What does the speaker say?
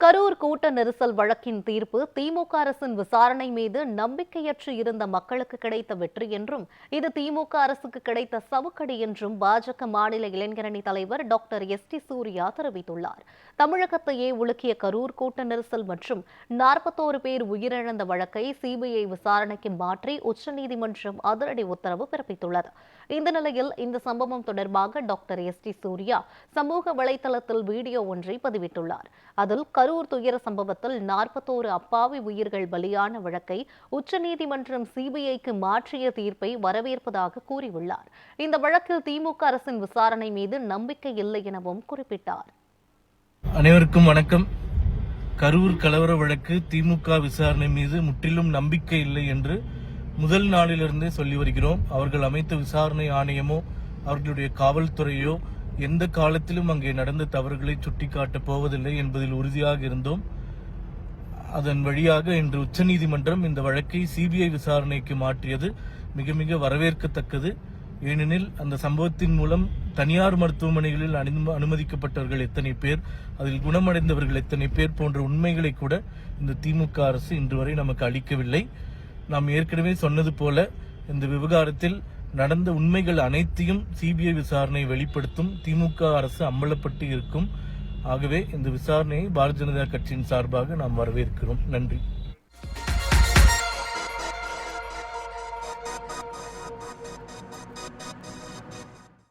கரூர் கூட்ட நெரிசல் வழக்கின் தீர்ப்பு திமுக அரசின் விசாரணை மீது நம்பிக்கையற்று இருந்த மக்களுக்கு கிடைத்த வெற்றி என்றும் இது திமுக அரசுக்கு கிடைத்த சவுக்கடி என்றும் பாஜக மாநில இளைஞரணி தலைவர் டாக்டர் எஸ்.டி. சூர்யா தெரிவித்துள்ளார். தமிழகத்தையே உலுக்கிய கரூர் கூட்ட நெரிசல் மற்றும் 41 பேர் உயிரிழந்த வழக்கை சிபிஐ விசாரணைக்கு மாற்றி உச்சநீதிமன்றம் அதிரடி உத்தரவு பிறப்பித்துள்ளது. இந்த நிலையில் இந்த சம்பவம் தொடர்பாக டாக்டர் எஸ்.டி. சூர்யா சமூக வலைதளத்தில் வீடியோ ஒன்றை பதிவிட்டுள்ளார். அதில் கரூர் துயர சம்பவத்தில் 41 அப்பாவி உயிர்கள் பலியான வழக்கை உச்சநீதிமன்றம் சிபிஐக்கு மாற்றிய தீர்ப்பை வரவேற்பதாக கூறியுள்ளார். இந்த வழக்கில் திமுக அரசின் விசாரணை மீது நம்பிக்கை இல்லை எனவும் குறிப்பிட்டார். அனைவருக்கும் வணக்கம். கரூர் கலவர வழக்கு திமுக விசாரணை மீது முற்றிலும் நம்பிக்கை இல்லை என்று முதல் நாளிலிருந்தே சொல்லி வருகிறோம். அவர்கள் அமைத்த விசாரணை ஆணையமோ அவர்களுடைய காவல்துறையோ எந்த காலத்திலும் அங்கே நடந்த தவறுகளை சுட்டிக்காட்டப் போவதில்லை என்பதில் உறுதியாக இருந்தோம். அதன் வழியாக இன்று உச்சநீதிமன்றம் இந்த வழக்கை சிபிஐ விசாரணைக்கு மாற்றியது மிக மிக வரவேற்கத்தக்கது. ஏனெனில் அந்த சம்பவத்தின் மூலம் தனியார் மருத்துவமனைகளில் அனுமதிக்கப்பட்டவர்கள் எத்தனை பேர், அதில் குணமடைந்தவர்கள் எத்தனை பேர் போன்ற உண்மைகளை கூட இந்த திமுக அரசு இன்று வரை நமக்கு அளிக்கவில்லை. நாம் ஏற்கனவே சொன்னது போல இந்த விவகாரத்தில் நடந்த உண்மைகள் அனைத்தையும் சிபிஐ விசாரணை வெளிப்படுத்தும். திமுக அரசு அம்பலப்பட்டு இருக்கும். ஆகவே இந்த விசாரணையை பாரதிய ஜனதா கட்சியின் சார்பாக நாம் வரவேற்கிறோம். நன்றி.